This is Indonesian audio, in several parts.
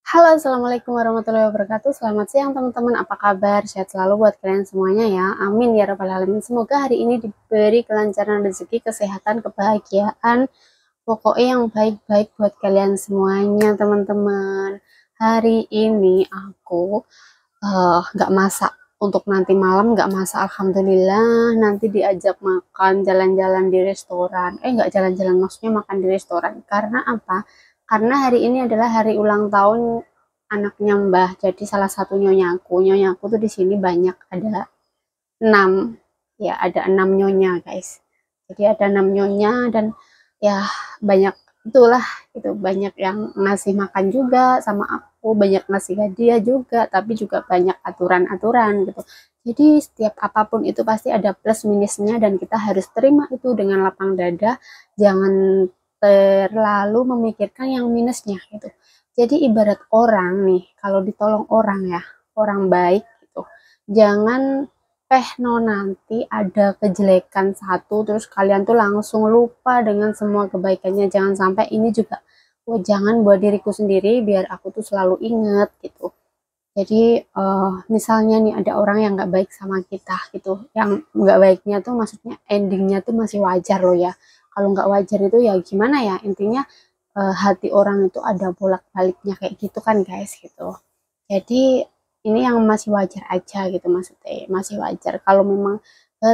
Halo, assalamualaikum warahmatullahi wabarakatuh. Selamat siang teman-teman. Apa kabar? Sehat selalu buat kalian semuanya ya. Amin ya rabbal alamin. Semoga hari ini diberi kelancaran rezeki, kesehatan, kebahagiaan. Pokoknya yang baik-baik buat kalian semuanya teman-teman. Hari ini aku nggak masak untuk nanti malam, nggak masak. Alhamdulillah. Nanti diajak makan jalan-jalan di restoran. Nggak jalan-jalan, maksudnya makan di restoran. Karena apa? Karena hari ini adalah hari ulang tahun anaknya Mbah. Jadi salah satu nyonyaku. Nyonyaku tuh di sini banyak, ada 6. Ya, ada 6 nyonya, guys. Jadi ada 6 nyonya dan ya banyak itulah, itu banyak yang ngasih makan juga sama aku, banyak ngasih hadiah juga, tapi juga banyak aturan-aturan gitu. Jadi setiap apapun itu pasti ada plus minusnya dan kita harus terima itu dengan lapang dada, jangan terlalu memikirkan yang minusnya gitu. Jadi ibarat orang nih, kalau ditolong orang ya, orang baik gitu, jangan no nanti ada kejelekan satu terus kalian tuh langsung lupa dengan semua kebaikannya. Jangan sampai ini juga, oh jangan buat diriku sendiri biar aku tuh selalu inget gitu. Jadi misalnya nih ada orang yang nggak baik sama kita gitu, yang nggak baiknya tuh maksudnya endingnya tuh masih wajar loh ya. Kalau nggak wajar itu ya gimana ya, intinya hati orang itu ada bolak-baliknya kayak gitu kan guys gitu. Jadi ini yang masih wajar aja gitu, maksudnya masih wajar. Kalau memang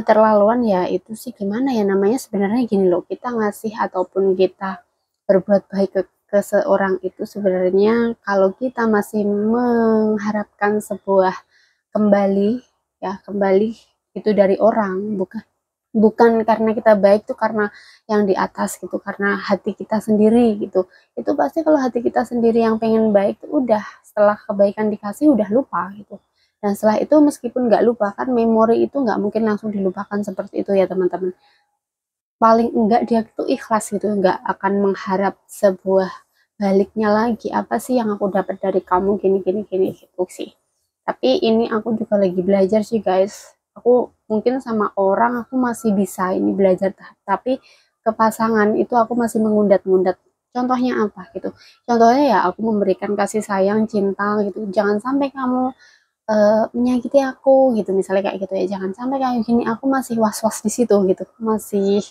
terlaluan ya itu sih gimana ya, namanya sebenarnya gini loh, kita ngasih ataupun kita berbuat baik ke seorang itu sebenarnya kalau kita masih mengharapkan sebuah kembali, ya kembali itu dari orang, bukan bukan karena kita baik tuh karena yang di atas gitu, karena hati kita sendiri gitu. Itu pasti kalau hati kita sendiri yang pengen baik tuh udah, setelah kebaikan dikasih udah lupa gitu. Dan setelah itu meskipun nggak lupa, kan memori itu nggak mungkin langsung dilupakan seperti itu ya teman-teman. Paling enggak dia tuh ikhlas gitu, nggak akan mengharap sebuah baliknya lagi, apa sih yang aku dapat dari kamu gini gini gini gitu sih. Tapi ini aku juga lagi belajar sih guys. Aku mungkin sama orang aku masih bisa ini belajar, tapi ke pasangan itu aku masih mengundat-ngundat. Contohnya apa gitu, contohnya ya aku memberikan kasih sayang cinta gitu, jangan sampai kamu menyakiti aku gitu, misalnya kayak gitu ya, jangan sampai kayak gini. Aku masih was-was di situ gitu, masih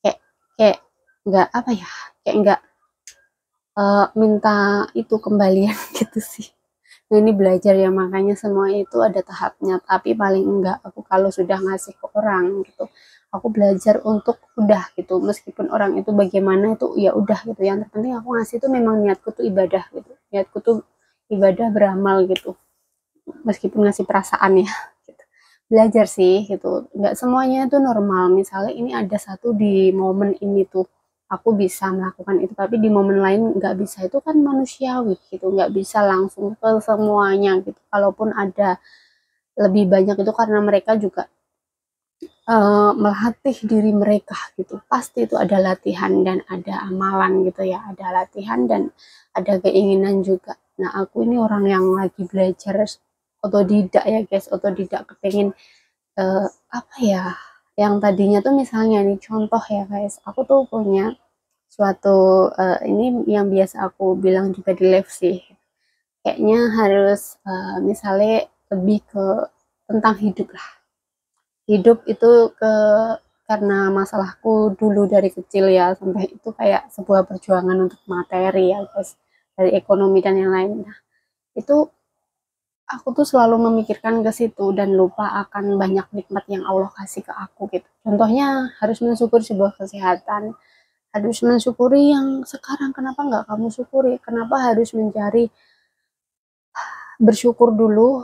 kayak kayak nggak apa ya, kayak nggak minta itu kembalian gitu sih. Nah, ini belajar ya, makanya semua itu ada tahapnya. Tapi paling enggak aku kalau sudah ngasih ke orang gitu, aku belajar untuk udah gitu, meskipun orang itu bagaimana itu ya udah gitu. Yang terpenting aku ngasih itu memang niatku tuh ibadah gitu, niatku tuh ibadah beramal gitu, meskipun ngasih perasaan ya gitu. Belajar sih gitu, nggak semuanya itu normal. Misalnya ini ada satu di momen ini tuh aku bisa melakukan itu, tapi di momen lain nggak bisa, itu kan manusiawi gitu, nggak bisa langsung ke semuanya gitu. Kalaupun ada lebih banyak itu karena mereka juga melatih diri mereka gitu, pasti itu ada latihan dan ada amalan gitu ya, ada latihan dan ada keinginan juga. Nah aku ini orang yang lagi belajar otodidak ya guys, otodidak, kepengen apa ya, yang tadinya tuh misalnya nih contoh ya guys, aku tuh punya suatu ini yang biasa aku bilang juga di live sih, kayaknya harus misalnya lebih ke tentang hidup lah. Hidup itu ke, karena masalahku dulu dari kecil ya sampai itu kayak sebuah perjuangan untuk materi ya guys, dari ekonomi dan yang lain. Nah, itu aku tuh selalu memikirkan ke situ dan lupa akan banyak nikmat yang Allah kasih ke aku gitu. Contohnya harus mensyukuri sebuah kesehatan, harus mensyukuri yang sekarang. Kenapa nggak kamu syukuri? Kenapa harus mencari, bersyukur dulu,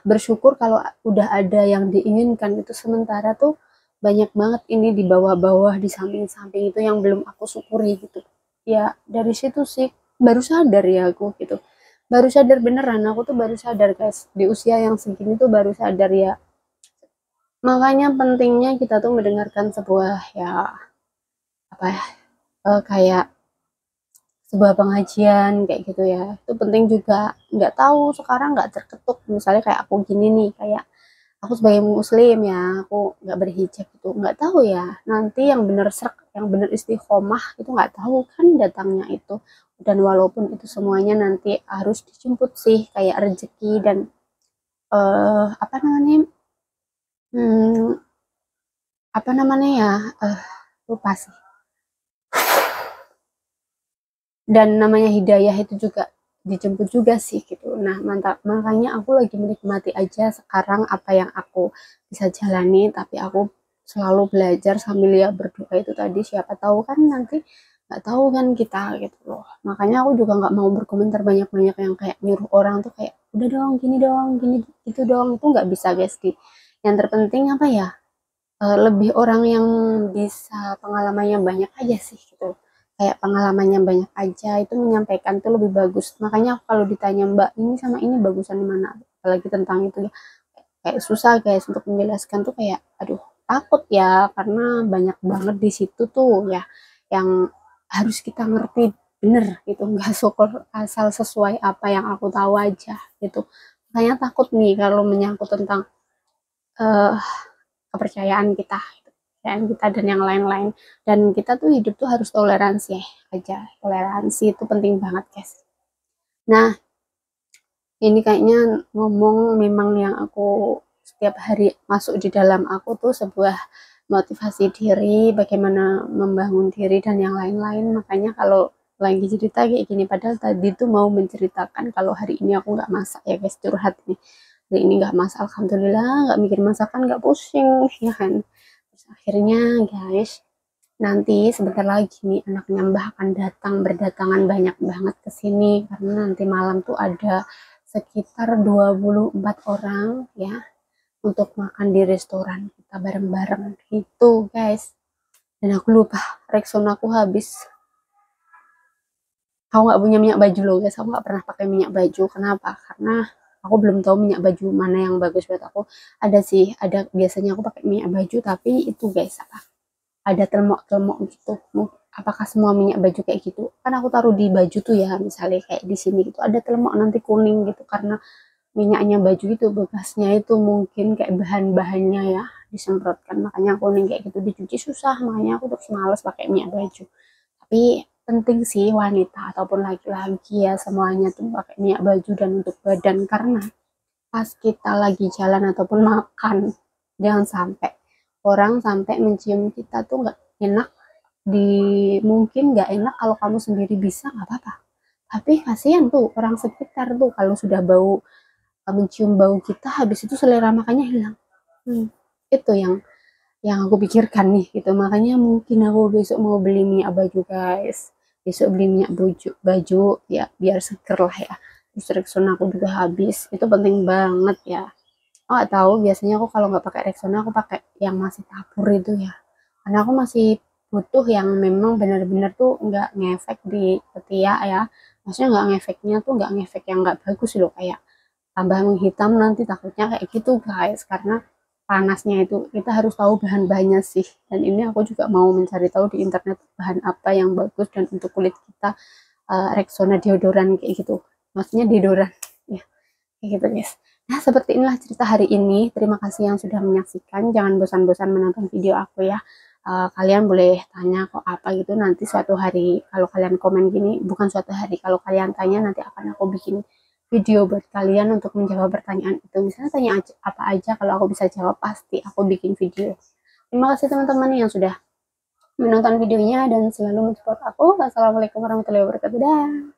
bersyukur kalau udah ada yang diinginkan itu, sementara tuh banyak banget ini di bawah-bawah, di samping-samping itu yang belum aku syukuri gitu. Ya dari situ sih baru sadar ya aku gitu, baru sadar beneran, aku tuh baru sadar guys di usia yang segini tuh baru sadar ya. Makanya pentingnya kita tuh mendengarkan sebuah ya apa ya, kayak sebuah pengajian kayak gitu ya, itu penting juga. Nggak tahu sekarang nggak terketuk, misalnya kayak aku gini nih, kayak aku sebagai muslim ya, aku nggak berhijab itu nggak tahu ya, nanti yang bener serak, yang bener istiqomah itu nggak tahu kan datangnya itu. Dan walaupun itu semuanya nanti harus dijemput sih kayak rezeki dan apa namanya, hmm, apa namanya ya, lupa sih. Dan namanya hidayah itu juga dijemput juga sih gitu. Nah, mantap. Makanya aku lagi menikmati aja sekarang apa yang aku bisa jalani, tapi aku selalu belajar sambil ya berdoa itu tadi, siapa tahu kan nanti nggak tahu kan kita gitu loh. Makanya aku juga nggak mau berkomentar banyak-banyak yang kayak nyuruh orang tuh kayak udah dong, gini gitu dong. Itu nggak bisa guys di. Yang terpenting apa ya? Lebih orang yang bisa pengalamannya banyak aja sih gitu, kayak pengalamannya banyak aja itu menyampaikan tuh lebih bagus. Makanya kalau ditanya Mbak ini sama ini bagusan di mana, apalagi tentang itu ya, kayak susah guys untuk menjelaskan tuh, kayak aduh takut ya karena banyak banget di situ tuh ya yang harus kita ngerti bener gitu, nggak sokol asal sesuai apa yang aku tahu aja gitu. Makanya takut nih kalau menyangkut tentang eh, kepercayaan kita, dan yang lain-lain. Dan kita tuh hidup tuh harus toleransi aja, toleransi itu penting banget guys. Nah, ini kayaknya ngomong memang yang aku setiap hari masuk di dalam aku tuh sebuah motivasi diri, bagaimana membangun diri dan yang lain-lain. Makanya kalau lagi cerita kayak gini, padahal tadi tuh mau menceritakan kalau hari ini aku nggak masak ya guys, curhat nih. Hari ini nggak masak, alhamdulillah, nggak mikir masakan, nggak pusing ya kan. Terus akhirnya guys, nanti sebentar lagi nih anaknya Mbah akan datang, berdatangan banyak banget ke sini karena nanti malam tuh ada sekitar 24 orang ya untuk makan di restoran kita bareng-bareng itu guys. Dan aku lupa, Rexona aku habis. Aku nggak punya minyak baju loh guys, aku nggak pernah pakai minyak baju. Kenapa? Karena aku belum tahu minyak baju mana yang bagus buat aku. Ada sih, ada, biasanya aku pakai minyak baju tapi itu guys apa, ada telmok-telmok gitu. Apakah semua minyak baju kayak gitu? Kan aku taruh di baju tuh ya, misalnya kayak di sini gitu ada telmok nanti kuning gitu karena minyaknya baju itu bekasnya itu mungkin kayak bahan-bahannya ya disemprotkan, makanya kuning kayak gitu, dicuci susah, makanya aku terus males pakai minyak baju. Tapi penting sih wanita ataupun laki-laki ya semuanya tuh pakai minyak baju dan untuk badan, karena pas kita lagi jalan ataupun makan jangan sampai orang sampai mencium kita tuh nggak enak. Di Mungkin nggak enak kalau kamu sendiri bisa nggak apa-apa, tapi kasihan tuh orang sekitar tuh kalau sudah bau, mencium bau kita habis itu selera makannya hilang. hmm, itu yang aku pikirkan nih gitu. Makanya mungkin aku besok mau beli minyak baju guys, besok beli minyak baju ya biar seger lah ya. Terus Rexona aku juga habis, itu penting banget ya. Oh, nggak tahu, biasanya aku kalau nggak pakai Rexona aku pakai yang masih tabur itu ya, karena aku masih butuh yang memang benar-benar tuh nggak ngefek di ketiak ya. Maksudnya nggak ngefeknya tuh nggak ngefek yang nggak bagus loh, kayak tambah menghitam nanti, takutnya kayak gitu guys. Karena panasnya itu kita harus tahu bahan-bahannya sih, dan ini aku juga mau mencari tahu di internet bahan apa yang bagus dan untuk kulit kita. Rexona deodoran kayak gitu, maksudnya deodoran ya, kayak gitu guys. Nah, seperti inilah cerita hari ini. Terima kasih yang sudah menyaksikan, jangan bosan-bosan menonton video aku ya. Kalian boleh tanya kok apa gitu nanti suatu hari, kalau kalian komen gini, bukan suatu hari, kalau kalian tanya nanti akan aku bikin video buat kalian untuk menjawab pertanyaan itu. Misalnya tanya aja, apa aja, kalau aku bisa jawab pasti aku bikin video. Terima kasih teman-teman yang sudah menonton videonya dan selalu mensupport aku. Wassalamualaikum warahmatullahi wabarakatuh. Dah.